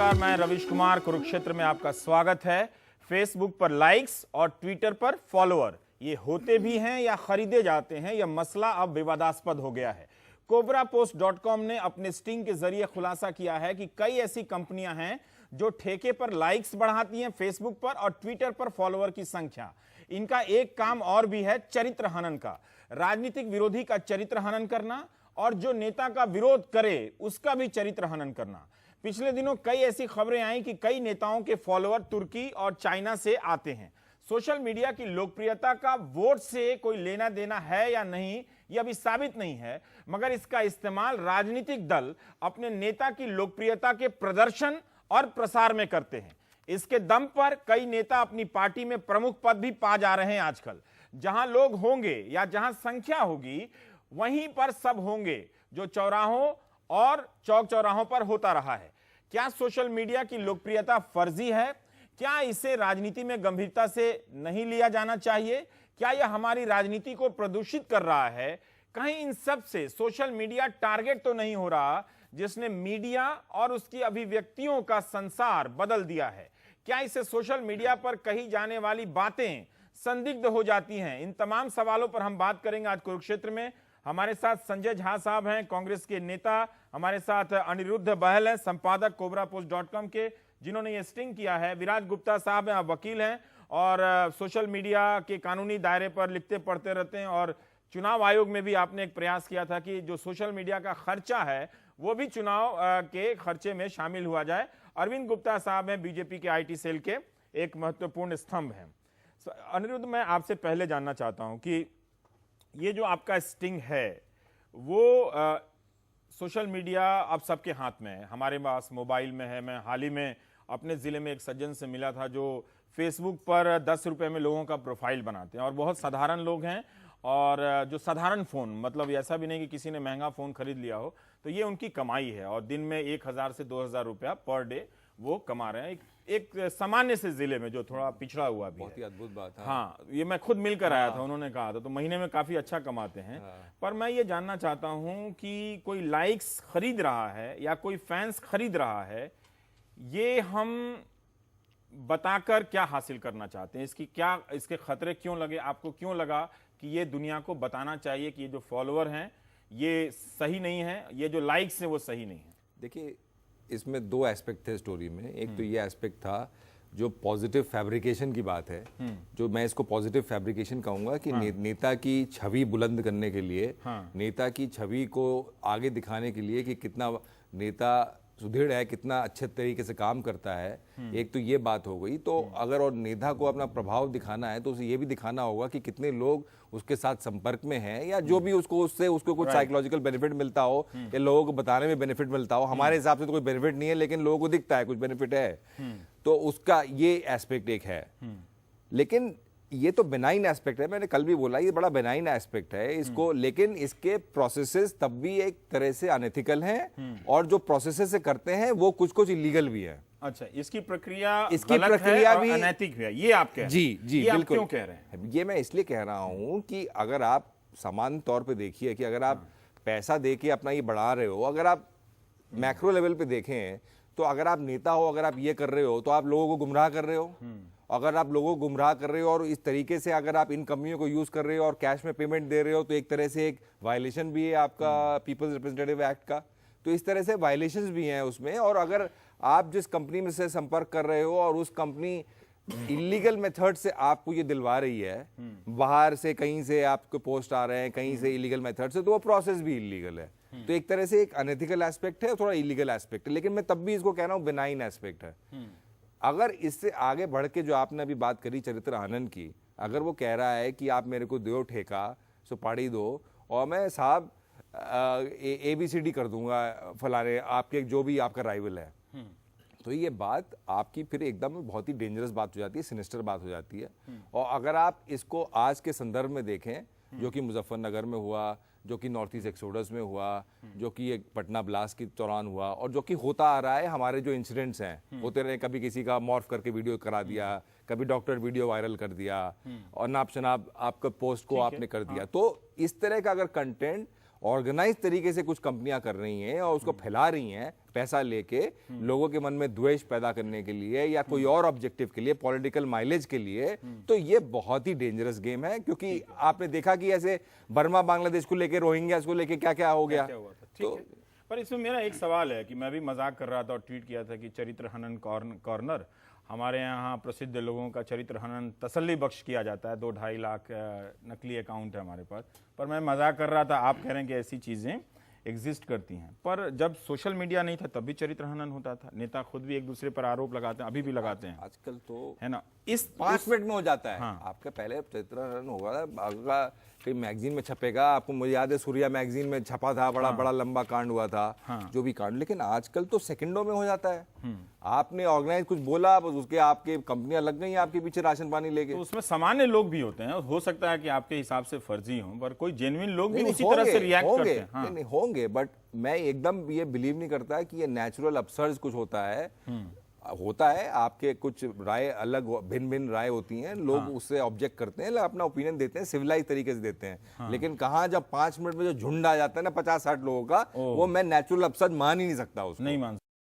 नमस्कार, मैं रविश कुमार। कुरुक्षेत्र में आपका स्वागत है। फेसबुक पर लाइक्स और ट्विटर पर फॉलोअर, ये होते भी हैं या खरीदे जाते हैं, यह मसला अब विवादास्पद हो गया है। कोबरापोस्ट.com ने अपने स्टिंग के जरिए खुलासा किया है कि कई ऐसी कंपनियां हैं जो ठेके पर लाइक्स बढ़ाती हैं फेसबुक पर और ट्विटर पर फॉलोअर की संख्या। इनका एक काम और भी है, चरित्र हनन का। राजनीतिक विरोधी का चरित्र हनन करना और जो नेता का विरोध करे उसका भी चरित्र हनन करना। पिछले दिनों कई ऐसी खबरें आई कि कई नेताओं के फॉलोअर तुर्की और चाइना से आते हैं। सोशल मीडिया की लोकप्रियता का वोट से कोई लेना देना है या नहीं, यह अभी साबित नहीं है, मगर इसका इस्तेमाल राजनीतिक दल अपने नेता की लोकप्रियता के प्रदर्शन और प्रसार में करते हैं। इसके दम पर कई नेता अपनी पार्टी में प्रमुख पद भी पा जा रहे हैं। आजकल जहां लोग होंगे या जहां संख्या होगी वहीं पर सब होंगे, जो चौराहों और चौक चौराहों पर होता रहा है। क्या सोशल मीडिया की लोकप्रियता फर्जी है? क्या इसे राजनीति में गंभीरता से नहीं लिया जाना चाहिए? क्या यह हमारी राजनीति को प्रदूषित कर रहा है? कहीं इन सब से सोशल मीडिया टारगेट तो नहीं हो रहा जिसने मीडिया और उसकी अभिव्यक्तियों का संसार बदल दिया है? क्या इसे सोशल मीडिया पर कही जाने वाली बातें संदिग्ध हो जाती हैं? इन तमाम सवालों पर हम बात करेंगे आज कुरुक्षेत्र में। हमारे साथ संजय झा साहब हैं, कांग्रेस के नेता। हमारे साथ अनिरुद्ध बहल हैं, संपादक कोबरापोस्ट.com के, जिन्होंने ये स्टिंग किया है। विराज गुप्ता साहब हैं, आप वकील हैं और सोशल मीडिया के कानूनी दायरे पर लिखते पढ़ते रहते हैं और चुनाव आयोग में भी आपने एक प्रयास किया था कि जो सोशल मीडिया का खर्चा है वो भी चुनाव के खर्चे में शामिल हुआ जाए। अरविंद गुप्ता साहब हैं, बीजेपी के IT सेल के एक महत्वपूर्ण स्तंभ हैं। अनिरुद्ध, मैं आपसे पहले जानना चाहता हूं कि ये जो आपका स्टिंग है वो सोशल मीडिया अब सबके हाथ में है, हमारे पास मोबाइल में है। मैं हाल ही में अपने ज़िले में एक सज्जन से मिला था जो फेसबुक पर 10 रुपये में लोगों का प्रोफाइल बनाते हैं और बहुत साधारण लोग हैं और जो साधारण फ़ोन, मतलब ऐसा भी नहीं कि किसी ने महंगा फ़ोन खरीद लिया हो, तो ये उनकी कमाई है और दिन में 1000 से 2000 रुपया पर डे वो कमा रहे हैं एक सामान्य से जिले में जो थोड़ा पिछड़ा हुआ भी बहुत ही अद्भुत बात है। हाँ, ये मैं खुद मिलकर आया था, उन्होंने कहा था, तो महीने में काफी अच्छा कमाते हैं। पर मैं ये जानना चाहता हूं कि कोई लाइक्स खरीद रहा है या कोई फैंस खरीद रहा है, ये हम बताकर क्या हासिल करना चाहते हैं? इसके खतरे क्यों लगे आपको? क्यों लगा कि ये दुनिया को बताना चाहिए कि ये जो फॉलोअर हैं ये सही नहीं है, ये जो लाइक्स हैं वो सही नहीं है? देखिए, इसमें दो एस्पेक्ट थे स्टोरी में। एक तो ये एस्पेक्ट था जो पॉजिटिव फैब्रिकेशन की बात है, जो मैं इसको पॉजिटिव फैब्रिकेशन कहूंगा कि नेता की छवि बुलंद करने के लिए, नेता की छवि को आगे दिखाने के लिए कि कितना नेता सुदृढ़ है, कितना अच्छे तरीके से काम करता है। एक तो ये बात हो गई। तो अगर और नेता को अपना प्रभाव दिखाना है तो उसे ये भी दिखाना होगा कि कितने लोग उसके साथ संपर्क में हैं या जो भी उसको कुछ साइकोलॉजिकल बेनिफिट मिलता हो या लोगों को बताने में बेनिफिट मिलता हो। हमारे हिसाब से तो कोई बेनिफिट नहीं है, लेकिन लोगों को दिखता है कुछ बेनिफिट है, तो उसका ये एस्पेक्ट एक है। लेकिन ये तो बेनाइन एस्पेक्ट है, मैंने कल भी बोला ये बड़ा बेनाइन एस्पेक्ट है इसको, लेकिन इसके प्रोसेसेस तब भी एक तरह से अनएथिकल हैं और जो प्रोसेसेस से करते हैं वो कुछ इलीगल भी है। अच्छा, इसकी प्रक्रिया भी अनैतिक है, ये आप कह रहे हैं? जी ये बिल्कुल। क्यों कह रहे हैं? ये मैं इसलिए कह रहा हूं कि अगर आप समान तौर पे देखिए कि अगर आप पैसा दे के अपना ये बढ़ा रहे हो, अगर आप मैक्रो लेवल पे देखें तो अगर आप नेता हो, अगर आप ये कर रहे हो तो आप लोगों को गुमराह कर रहे हो। अगर आप लोगों को गुमराह कर रहे हो और इस तरीके से अगर आप इन कंपनियों को यूज कर रहे हो और कैश में पेमेंट दे रहे हो तो एक तरह से एक वायलेशन भी है आपका पीपल्स रिप्रेजेंटेटिव एक्ट का। तो इस तरह से वायलेशंस भी हैं उसमें। और अगर आप जिस कंपनी में से संपर्क कर रहे हो और उस कंपनी इलीगल मेथड से आपको ये दिलवा रही है, बाहर से कहीं से आपको पोस्ट आ रहे हैं, कहीं से इलीगल मेथड से, तो वो प्रोसेस भी इलीगल है। तो एक तरह से एक अनएथिकल एस्पेक्ट है, थोड़ा इलीगल एस्पेक्ट है, लेकिन मैं तब भी इसको कह रहा हूँ बेनाइन एस्पेक्ट है। अगर इससे आगे बढ़ के जो आपने अभी बात करी चरित्र हनन की, अगर वो कह रहा है कि आप मेरे को दो ठेका सुपाड़ी दो और मैं साहब ABCD कर दूंगा फलाने आपके जो भी आपका राइवल है, तो ये बात आपकी फिर एकदम बहुत ही डेंजरस बात हो जाती है, सिनिस्टर बात हो जाती है। और अगर आप इसको आज के संदर्भ में देखें, जो कि मुजफ्फरनगर में हुआ, जो कि नॉर्थ ईस्ट एक्सोडस में हुआ, जो कि एक पटना ब्लास्ट के दौरान हुआ और जो कि होता आ रहा है, हमारे जो इंसिडेंट्स हैं होते रहे, कभी किसी का मॉर्फ करके वीडियो करा दिया, कभी डॉक्टर वीडियो वायरल कर दिया और नाप शनाप आपका पोस्ट को आपने कर दिया। तो इस तरह का अगर कंटेंट ऑर्गेनाइज तरीके से कुछ कंपनियां कर रही हैं और उसको फैला रही हैं पैसा लेके लोगों के मन में द्वेष पैदा करने के लिए या कोई और ऑब्जेक्टिव के लिए, पॉलिटिकल माइलेज के लिए, तो ये बहुत ही डेंजरस गेम है। क्योंकि आपने देखा कि ऐसे बर्मा बांग्लादेश को लेके, रोहिंग्या को लेके क्या क्या हो गया। क्या हुआ था, ठीक है। पर इसमें मेरा एक सवाल है कि मैं भी मजाक कर रहा था और ट्वीट किया था कि चरित्र हनन कॉर्नर, हमारे यहाँ प्रसिद्ध लोगों का चरित्र हनन तसल्ली बख्श किया जाता है। 2-2.5 लाख नकली अकाउंट है हमारे पास। पर मैं मजाक कर रहा था, आप कह रहे हैं कि ऐसी चीज़ें एग्जिस्ट करती हैं। पर जब सोशल मीडिया नहीं था तब भी चरित्र हनन होता था। नेता खुद भी एक दूसरे पर आरोप लगाते हैं, अभी भी लगाते हैं। आजकल तो है ना, इस 5 मिनट में हो जाता है। हाँ। आपका पहले चरित्र होगा, आपका कहीं मैगजीन में छपेगा, आपको मुझे याद है सूर्या मैगजीन में छपा था, बड़ा बड़ा लंबा कांड हुआ था। हाँ। जो भी कांड, लेकिन आजकल तो सेकंडों में हो जाता है। आपने ऑर्गेनाइज कुछ बोला, बस उसके आपके कंपनियां लग गई आपके पीछे राशन पानी लेके। तो उसमें सामान्य लोग भी होते हैं, हो सकता है कि आपके हिसाब से फर्जी हों, पर कोई जेन्युइन लोग भी नहीं, उसी तरह से रिएक्ट करते होंगे, हैं। हाँ। नहीं होंगे, बट मैं एकदम ये बिलीव नहीं करता कि ये नेचुरल अपसर्ज कुछ होता है। होता है, आपके कुछ राय अलग, भिन्न भिन्न राय होती हैं, लोग उससे ऑब्जेक्ट करते हैं, अपना ओपिनियन देते हैं, सिविलाइज तरीके से देते हैं। लेकिन कहाँ जब 5 मिनट में जो झुंड आ जाता है ना 50-60 लोगों का, वो मैं नेचुरल अपसर्ज मान ही नहीं सकता उसको। नहीं मान